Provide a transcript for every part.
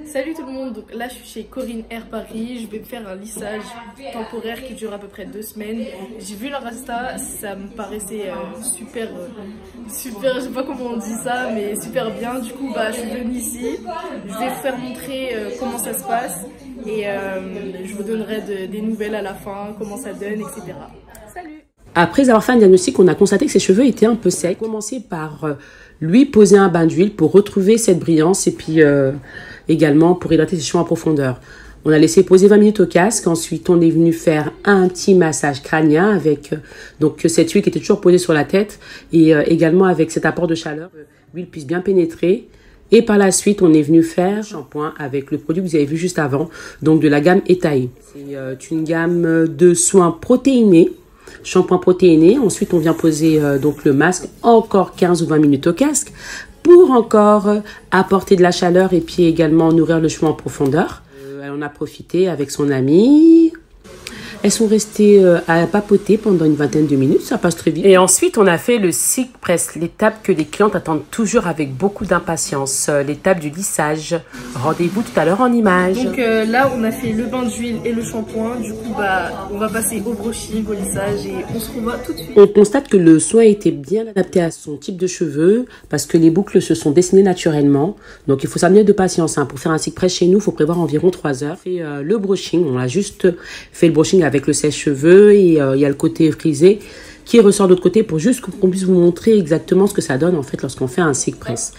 Salut tout le monde, donc là je suis chez Corinne Air Paris, je vais me faire un lissage temporaire qui dure à peu près 2 semaines. J'ai vu leur Insta, ça me paraissait super, je sais pas comment on dit ça, mais super bien. Du coup je suis venue ici, je vais vous faire montrer comment ça se passe et je vous donnerai des nouvelles à la fin, comment ça donne, etc. Salut! Après avoir fait un diagnostic, on a constaté que ses cheveux étaient un peu secs. On a commencé par lui poser un bain d'huile pour retrouver cette brillance et puis également pour hydrater ses cheveux en profondeur. On a laissé poser 20 minutes au casque. Ensuite, on est venu faire un petit massage crânien avec donc cette huile qui était toujours posée sur la tête et également avec cet apport de chaleur, l'huile puisse bien pénétrer. Et par la suite, on est venu faire un shampoing avec le produit que vous avez vu juste avant, donc de la gamme Etae. C'est une gamme de soins protéinés. Shampoing protéiné. Ensuite, on vient poser donc le masque, encore 15 ou 20 minutes au casque pour encore apporter de la chaleur et puis également nourrir le cheveu en profondeur. Elle en a profité avec son amie. Elles sont restées à papoter pendant une vingtaine de minutes, ça passe très vite. Et ensuite, on a fait le Silk Press, l'étape que les clientes attendent toujours avec beaucoup d'impatience, l'étape du lissage. Rendez-vous tout à l'heure en image. Donc là, on a fait le bain d'huile et le shampoing. Du coup, on va passer au brushing, au lissage et on se revoit tout de suite. On constate que le soin était bien adapté à son type de cheveux parce que les boucles se sont dessinées naturellement. Donc, il faut s'amener de patience. Pour faire un Silk Press chez nous, il faut prévoir environ 3 heures. Et le brushing, on a juste fait le brushing avec le sèche-cheveux et il y a le côté frisé qui ressort de l'autre côté pour juste qu'on puisse vous montrer exactement ce que ça donne en fait lorsqu'on fait un Silk Press.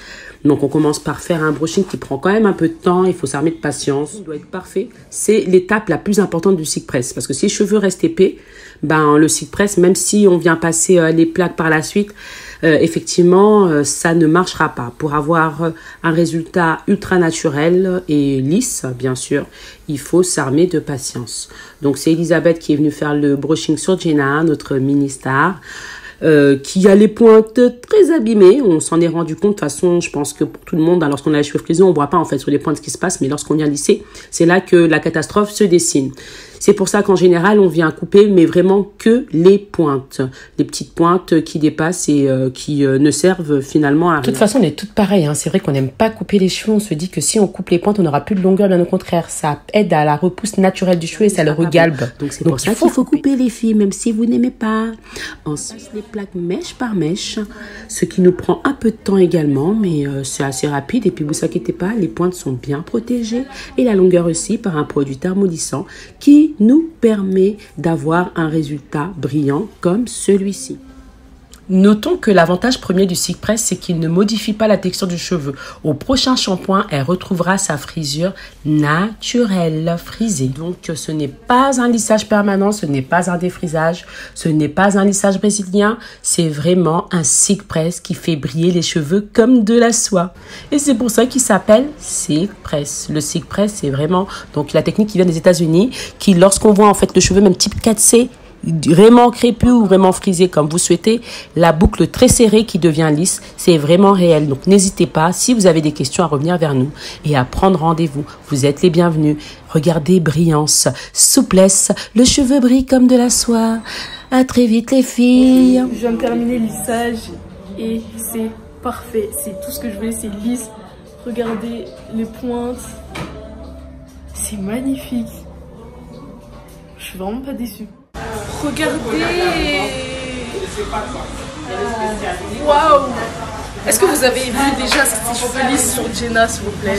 Donc on commence par faire un brushing qui prend quand même un peu de temps, il faut s'armer de patience, il doit être parfait. C'est l'étape la plus importante du Silk Press parce que si les cheveux restent épais, le Silk Press, même si on vient passer les plaques par la suite, effectivement ça ne marchera pas. Pour avoir un résultat ultra naturel et lisse, bien sûr, il faut s'armer de patience. Donc c'est Elisabeth qui est venue faire le brushing sur Jenna, notre mini-star. Qui a les pointes très abîmées. On s'en est rendu compte. De toute façon, je pense que pour tout le monde, lorsqu'on a les cheveux frisés, on ne voit pas en fait sur les pointes ce qui se passe. Mais lorsqu'on vient lisser, c'est là que la catastrophe se dessine. C'est pour ça qu'en général, on vient couper, mais vraiment que les pointes. Les petites pointes qui dépassent et qui ne servent finalement à rien. De toute façon, on est toutes pareilles. C'est vrai qu'on n'aime pas couper les cheveux. On se dit que si on coupe les pointes, on n'aura plus de longueur. Bien au contraire, ça aide à la repousse naturelle du cheveu et ça le regalbe. Donc c'est pour ça qu'il faut couper les filles, même si vous n'aimez pas. Ensuite, les plaques mèche par mèche, ce qui nous prend un peu de temps également, mais c'est assez rapide. Et puis, vous inquiétez pas, les pointes sont bien protégées et la longueur aussi par un produit thermolissant qui nous permet d'avoir un résultat brillant comme celui-ci. Notons que l'avantage premier du Silk Press, c'est qu'il ne modifie pas la texture du cheveu. Au prochain shampoing, elle retrouvera sa frisure naturelle, frisée. Donc, ce n'est pas un lissage permanent, ce n'est pas un défrisage, ce n'est pas un lissage brésilien. C'est vraiment un Silk Press qui fait briller les cheveux comme de la soie. Et c'est pour ça qu'il s'appelle Silk Press. Le Silk Press, c'est vraiment donc la technique qui vient des États-Unis, qui lorsqu'on voit en fait le cheveu même type 4C, vraiment crépus ou vraiment frisé comme vous souhaitez, la boucle très serrée qui devient lisse, c'est vraiment réel. Donc n'hésitez pas, si vous avez des questions, à revenir vers nous et à prendre rendez-vous. Vous êtes les bienvenus. Regardez, brillance, souplesse, le cheveu brille comme de la soie. À très vite les filles. Je viens de terminer le lissage et c'est parfait. C'est tout ce que je voulais, c'est lisse. Regardez les pointes. C'est magnifique. Je suis vraiment pas déçue. Regardez! Waouh! Est-ce que vous avez vu déjà ces cheveux lisses sur Jenna, s'il vous plaît?